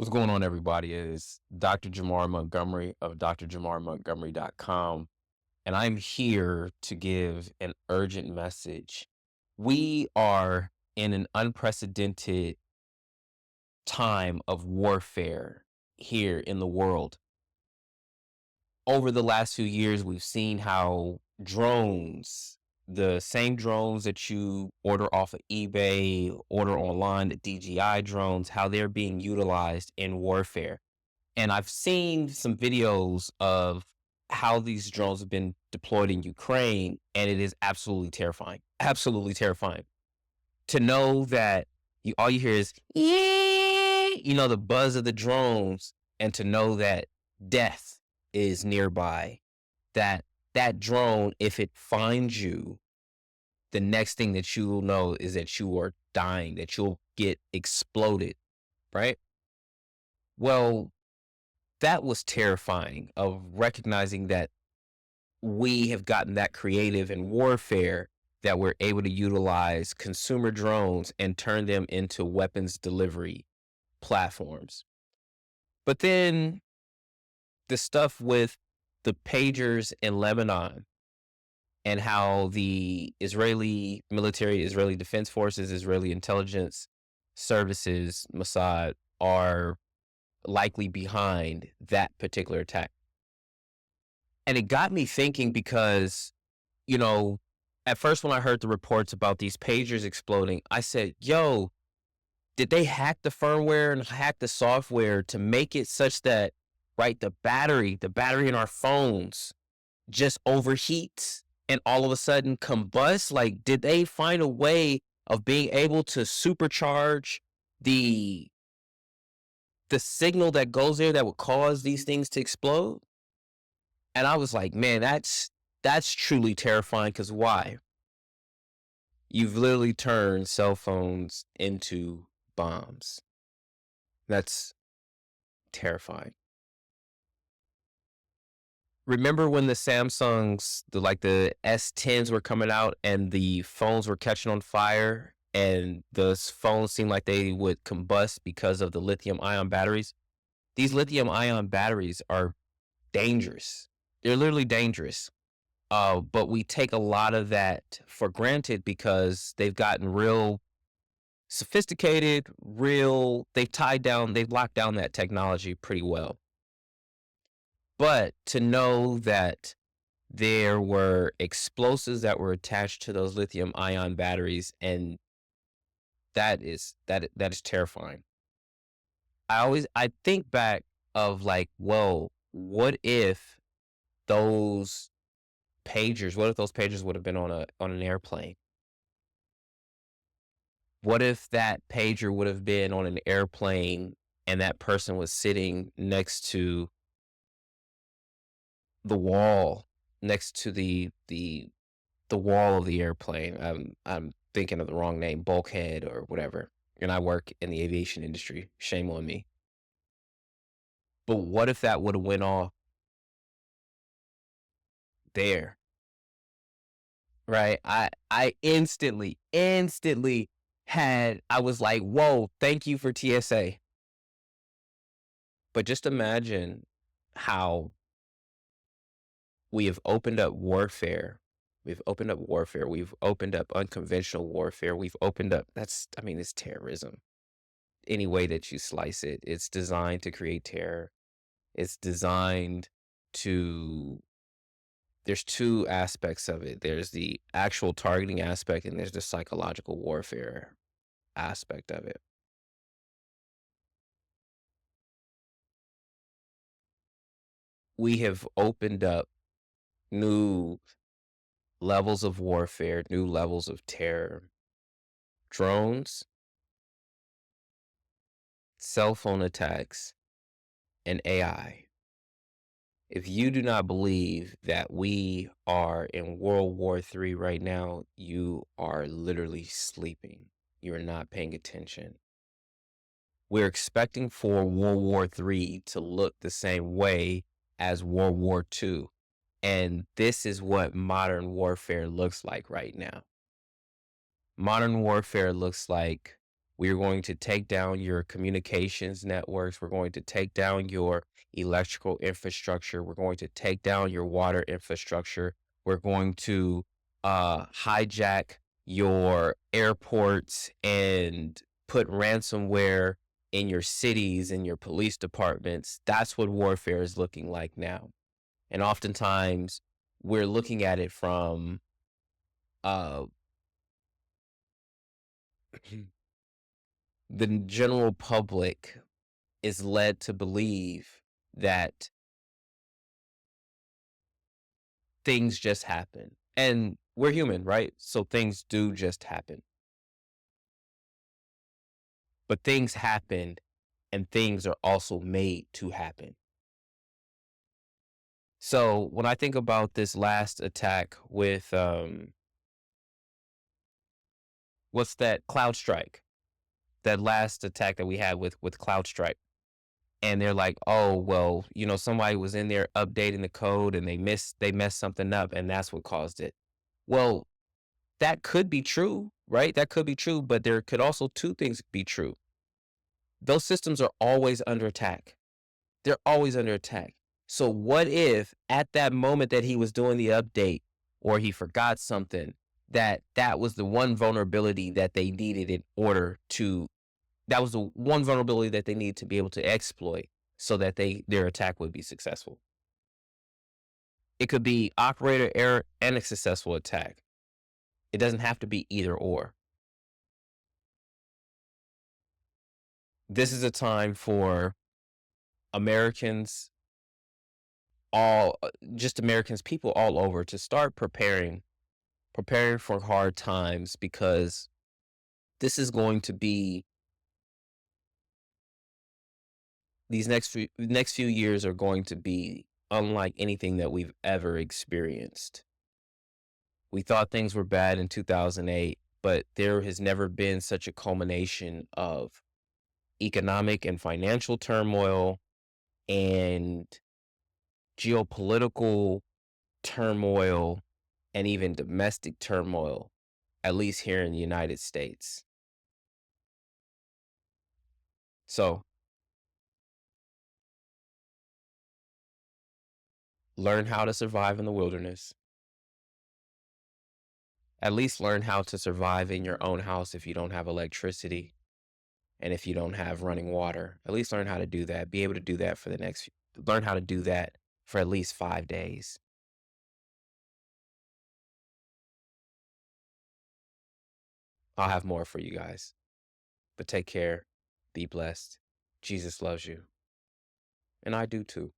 What's going on, everybody? It is Dr. Jamar Montgomery of drjamarmontgomery.com, and I'm here to give an urgent message. We are in an unprecedented time of warfare here in the world. Over the last few years, we've seen how drones, the same drones that you order off of eBay, order online, the DJI drones, how they're being utilized in warfare. And I've seen some videos of how these drones have been deployed in Ukraine, and it is absolutely terrifying. Absolutely terrifying. To know that all you hear is, the buzz of the drones, and to know that death is nearby, that that drone, if it finds you, the next thing that you will know is that you are dying, that you'll get exploded, right? Well, that was terrifying, of recognizing that we have gotten that creative in warfare that we're able to utilize consumer drones and turn them into weapons delivery platforms. But then the stuff with the pagers in Lebanon and how the Israeli military, Israeli Defense Forces, Israeli intelligence services, Mossad, are likely behind that particular attack. And it got me thinking because, you know, at first when I heard the reports about these pagers exploding, I said, yo, did they hack the firmware and hack the software to make it such that, right, the battery in our phones just overheats and all of a sudden combusts? Like, did they find a way of being able to supercharge the signal that goes there that would cause these things to explode? And I was like, man, that's truly terrifying. Because why? You've literally turned cell phones into bombs. That's terrifying. Remember when the Samsungs, the S10s were coming out and the phones were catching on fire, and those phones seemed like they would combust because of the lithium ion batteries? These lithium ion batteries are dangerous. They're literally dangerous. But we take a lot of that for granted because they've gotten real sophisticated, they've locked down that technology pretty well. But to know that there were explosives that were attached to those lithium ion batteries, and that is terrifying. I think back of like, whoa, those what if those pagers would have been on an airplane? What if that pager would have been on an airplane and that person was sitting next to the wall, next to the wall of the airplane? I'm thinking of the wrong name, bulkhead or whatever. And I work in the aviation industry. Shame on me. But what if that would have went off there? Right? I instantly I was like, whoa, thank you for TSA. But just imagine how we have opened up warfare. We've opened up warfare. We've opened up unconventional warfare. We've opened up, it's terrorism. Any way that you slice it, it's designed to create terror. It's designed to, there's two aspects of it. There's the actual targeting aspect, and there's the psychological warfare aspect of it. We have opened up new levels of warfare, new levels of terror. Drones, cell phone attacks, and AI. If you do not believe that we are in World War III right now, you are literally sleeping. You're not paying attention. We're expecting for World War III to look the same way as World War II. And this is what modern warfare looks like right now. Modern warfare looks like We're going to take down your communications networks. We're going to take down your electrical infrastructure. We're going to take down your water infrastructure. We're going to hijack your airports and put ransomware in your cities and your police departments. That's what warfare is looking like now. And oftentimes we're looking at it from uh, the general public is led to believe that things just happen. And we're human, right? So things do just happen. But things happen and things are also made to happen. So when I think about this last attack with what's that Cloud Strike, that last attack that we had with Cloud Strike, and they're like, oh well, somebody was in there updating the code and they messed something up and that's what caused it. Well, that could be true, right? That could be true, but there could also two things be true. Those systems are always under attack. They're always under attack. So what if at that moment that he was doing the update or he forgot something, that was the one vulnerability that they needed in order to that was the one vulnerability that they need to be able to exploit so that their attack would be successful. It could be operator error and a successful attack. It doesn't have to be either or. This is a time for Americans, all just Americans, people all over to start preparing for hard times because this is going to be these next few years are going to be unlike anything that we've ever experienced. We thought things were bad in 2008, but there has never been such a culmination of economic and financial turmoil and geopolitical turmoil and even domestic turmoil, at least here in the United States. So learn how to survive in the wilderness. At least learn how to survive in your own house if you don't have electricity and if you don't have running water. At least learn how to do that. Be able to do that for learn how to do that for at least 5 days. I'll have more for you guys. But take care. Be blessed. Jesus loves you. And I do too.